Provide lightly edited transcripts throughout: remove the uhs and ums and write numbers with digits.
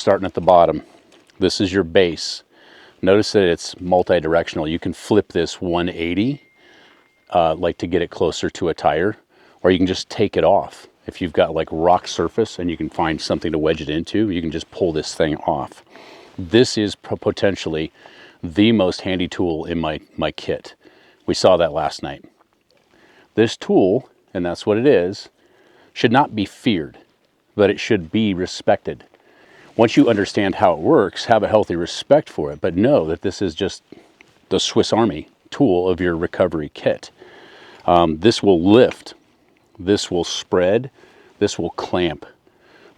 starting at the bottom. This is your base. Notice that it's multi-directional. You can flip this 180, like to get it closer to a tire, or you can just take it off. If you've got like rock surface and you can find something to wedge it into, you can just pull this thing off. This is potentially the most handy tool in my kit. We saw that last night. This tool, and that's what it is, should not be feared, but it should be respected. Once you understand how it works, have a healthy respect for it, but know that this is just the Swiss Army tool of your recovery kit. This will lift, this will spread, this will clamp,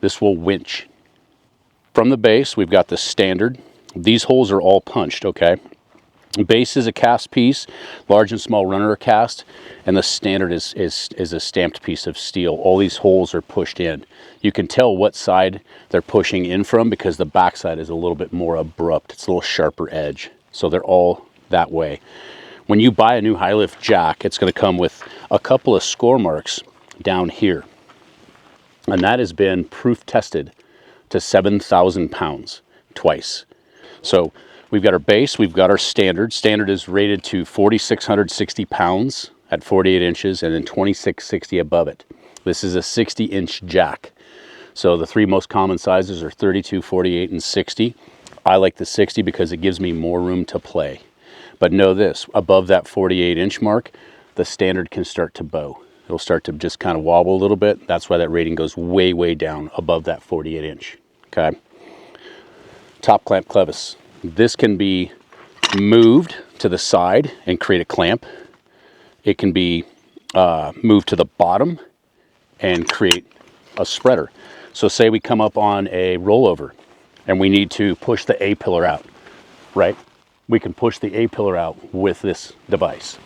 this will winch. From the base, we've got the standard. These holes are all punched, okay? Base is a cast piece, large and small runner are cast, and the standard is a stamped piece of steel. All these holes are pushed in. You can tell what side they're pushing in from because the back side is a little bit more abrupt. It's a little sharper edge. So they're all that way. When you buy a new high lift jack, it's going to come with a couple of score marks down here. And that has been proof tested to 7,000 pounds twice. So we've got our base, we've got our standard. Standard is rated to 4,660 pounds at 48 inches and then 2,660 above it. This is a 60-inch jack. So the three most common sizes are 32, 48, and 60. I like the 60 because it gives me more room to play. But know this, above that 48-inch mark, the standard can start to bow. It'll start to just kind of wobble a little bit. That's why that rating goes way, way down above that 48-inch, okay? Top clamp clevis. This can be moved to the side and create a clamp. It can be moved to the bottom and create a spreader. So say we come up on a rollover and we need to push the A-pillar out, right? We can push the A-pillar out with this device.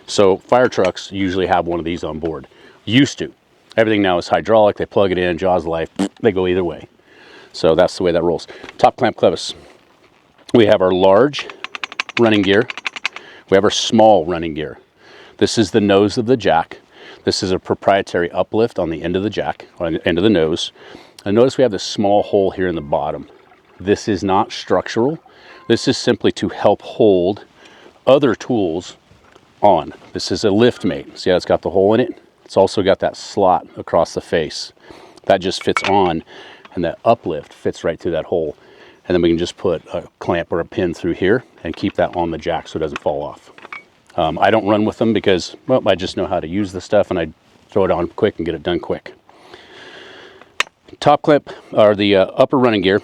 So fire trucks usually have one of these on board. Used to. Everything now is hydraulic. They plug it in, jaws of life, they go either way. So that's the way that rolls. Top clamp clevis. We have our large running gear. We have our small running gear. This is the nose of the jack. This is a proprietary uplift on the end of the jack, on the end of the nose. And notice we have this small hole here in the bottom. This is not structural. This is simply to help hold other tools on. This is a lift mate. See how it's got the hole in it? It's also got that slot across the face. That just fits on, and that uplift fits right through that hole. And then we can just put a clamp or a pin through here and keep that on the jack so it doesn't fall off. I don't run with them because, well, I just know how to use the stuff and I throw it on quick and get it done quick. Top clamp, or the upper running gear,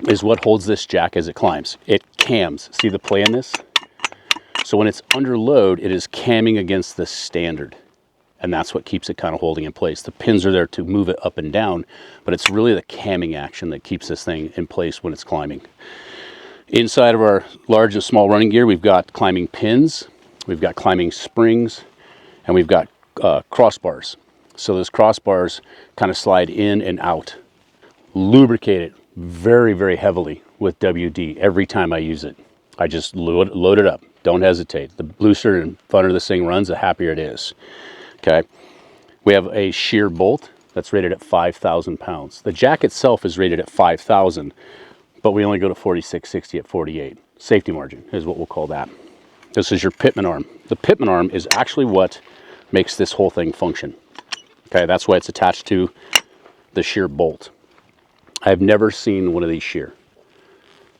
is what holds this jack as it climbs. It cams. See the play in this? So when it's under load, it is camming against the standard. And that's what keeps it kind of holding in place. The pins are there to move it up and down, but it's really the camming action that keeps this thing in place when it's climbing. Inside of our large and small running gear, we've got climbing pins, we've got climbing springs, and we've got crossbars. So those crossbars kind of slide in and out. Lubricate it very, very heavily with WD every time I use it. I just load it up. Don't hesitate. The looser and funner this thing runs, the happier it is. Okay. We have a shear bolt that's rated at 5,000 pounds. The jack itself is rated at 5,000, but we only go to 4660 at 48. Safety margin is what we'll call that. This is your pitman arm. The pitman arm is actually what makes this whole thing function. Okay, that's why it's attached to the shear bolt. I've never seen one of these shear,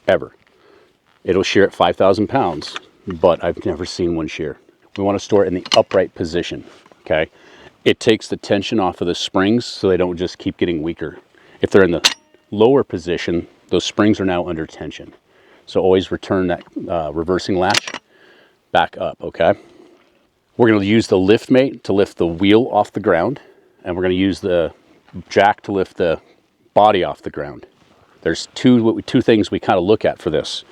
ever. It'll shear at 5,000 pounds, but I've never seen one shear. We want to store it in the upright position, okay? It takes the tension off of the springs so they don't just keep getting weaker. If they're in the lower position, those springs are now under tension. So always return that reversing latch back up, okay? We're going to use the lift mate to lift the wheel off the ground, and we're going to use the jack to lift the body off the ground. There's two things we kind of look at for this.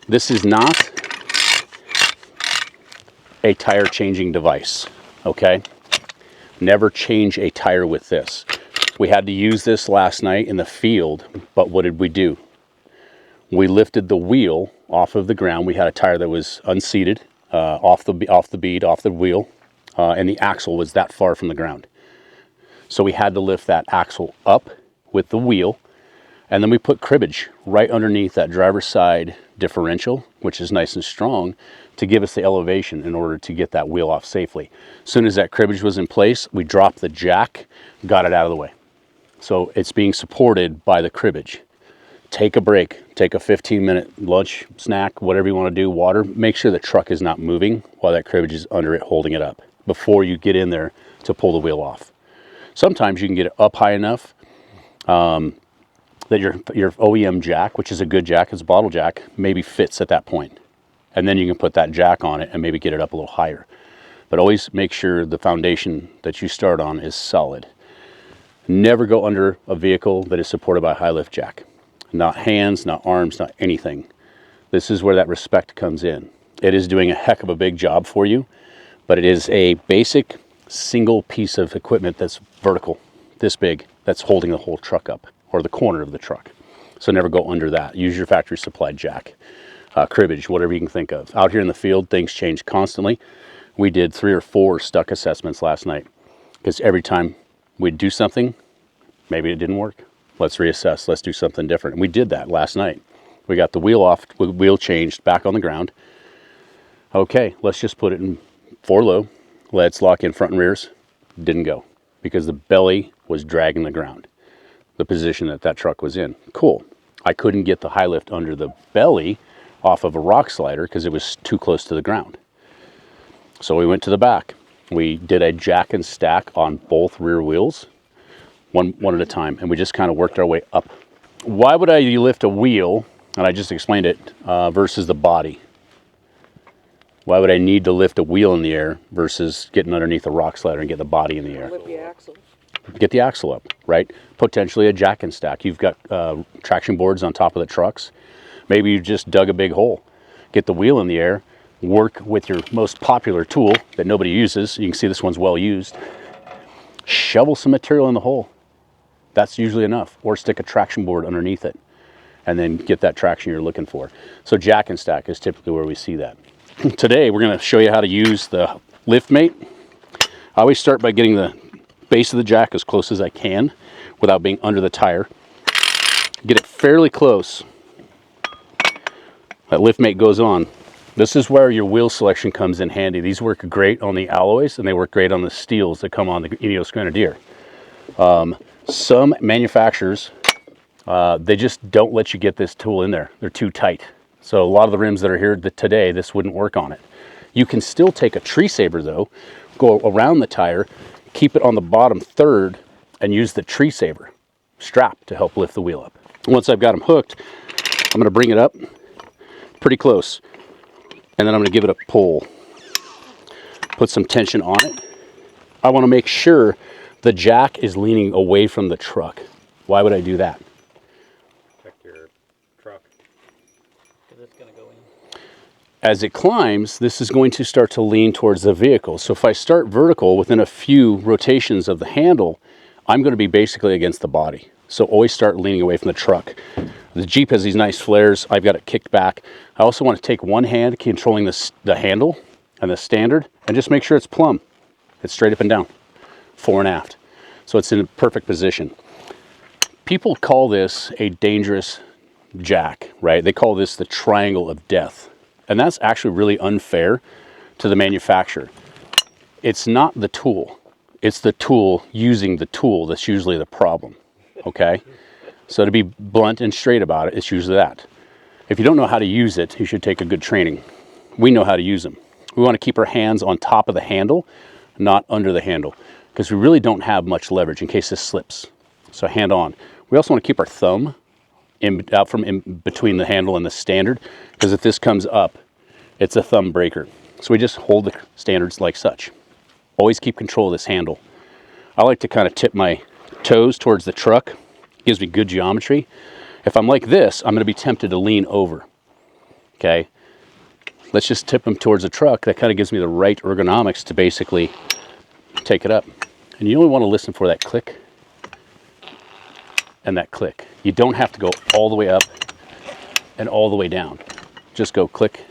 This is not a tire changing device, okay? Never change a tire with this. We had to use this last night in the field, but what did we do? We lifted the wheel off of the ground. We had a tire that was unseated, off the wheel, and the axle was that far from the ground. So we had to lift that axle up with the wheel, And then we put cribbage right underneath that driver's side differential, which is nice and strong, to give us the elevation in order to get that wheel off safely. As soon as that cribbage was in place, we dropped the jack, got it out of the way. So it's being supported by the cribbage. Take a break, take a 15-minute lunch, snack, whatever you want to do, water. Make sure the truck is not moving while that cribbage is under it holding it up before you get in there to pull the wheel off. Sometimes you can get it up high enough that your OEM jack, which is a good jack, it's a bottle jack, maybe fits at that point. And then you can put that jack on it and maybe get it up a little higher. But always make sure the foundation that you start on is solid. Never go under a vehicle that is supported by a high lift jack. Not hands, not arms, not anything. This is where that respect comes in. It is doing a heck of a big job for you, but it is a basic single piece of equipment that's vertical, this big, that's holding the whole truck up, or the corner of the truck. So never go under that. Use your factory supplied jack, cribbage, whatever you can think of. Out here in the field, things change constantly. We did 3 or 4 stuck assessments last night, because every time we'd do something, maybe it didn't work. Let's reassess, let's do something different. And we did that last night. We got the wheel off, wheel changed, back on the ground. Okay, let's just put it in 4 low. Let's lock in front and rears. Didn't go, because the belly was dragging the ground, the position that that truck was in. Cool. I couldn't get the high lift under the belly off of a rock slider because it was too close to the ground. So we went to the back. We did a jack and stack on both rear wheels, one at a time, and we just kind of worked our way up. Why would I lift a wheel, and I just explained it, versus the body? Why would I need to lift a wheel in the air versus getting underneath a rock slider and get the body in the air? Lift the axle. Get the axle up, right? Potentially a jack and stack. You've got traction boards on top of the trucks. Maybe you just dug a big hole. Get the wheel in the air, work with your most popular tool that nobody uses. You can see this one's well used. Shovel some material in the hole. That's usually enough. Or stick a traction board underneath it and then get that traction you're looking for. So jack and stack is typically where we see that. Today, we're going to show you how to use the lift mate. I always start by getting the base of the jack as close as I can without being under the tire. Get it fairly close. That lift mate goes on. This is where your wheel selection comes in handy. These work great on the alloys and they work great on the steels that come on the Ineos Grenadier. Some manufacturers, they just don't let you get this tool in there. They're too tight. So a lot of the rims that are here today, this wouldn't work on it. You can still take a tree saber though, go around the tire, keep it on the bottom third, and use the tree saber strap to help lift the wheel up. Once I've got them hooked, I'm gonna bring it up pretty close, and then I'm gonna give it a pull. Put some tension on it. I wanna make sure the jack is leaning away from the truck. Why would I do that? Protect your truck. Because it's going to go in. As it climbs, this is going to start to lean towards the vehicle. So if I start vertical within a few rotations of the handle, I'm going to be basically against the body. So always start leaning away from the truck. The Jeep has these nice flares. I've got it kicked back. I also want to take one hand controlling the handle and the standard and just make sure it's plumb. It's straight up and down, fore and aft. So it's in a perfect position. People call this a dangerous jack, right? They call this the triangle of death. And that's actually really unfair to the manufacturer. It's not the tool. It's the tool using the tool that's usually the problem, okay? So to be blunt and straight about it, it's usually that. If you don't know how to use it, you should take a good training. We know how to use them. We want to keep our hands on top of the handle, not under the handle, because we really don't have much leverage in case this slips. So hand on. We also want to keep our thumb out from in between the handle and the standard, because if this comes up, it's a thumb breaker. So we just hold the standards like such. Always keep control of this handle. I like to kind of tip my toes towards the truck. Gives me good geometry. If I'm like this, I'm going to be tempted to lean over. Okay? Let's just tip them towards the truck. That kind of gives me the right ergonomics to basically take it up. And you only want to listen for that click and that click. You don't have to go all the way up and all the way down. Just go click,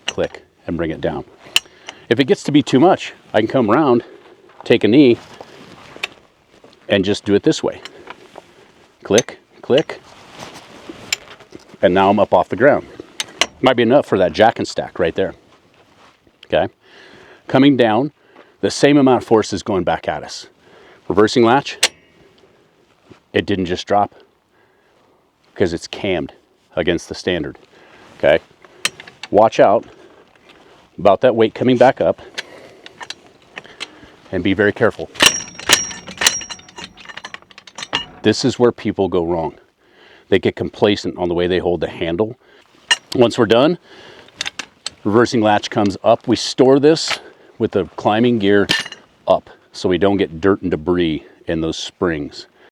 click, and bring it down. If it gets to be too much, I can come around, take a knee, and just do it this way. Click, click, And now I'm up off the ground. Might be enough for that jack and stack right there. Okay. Coming down, the same amount of force is going back at us. Reversing latch, it didn't just drop because it's cammed against the standard. Okay. Watch out about that weight coming back up and be very careful. This is where people go wrong. They get complacent on the way they hold the handle. Once we're done, reversing latch comes up. We store this with the climbing gear up so we don't get dirt and debris in those springs.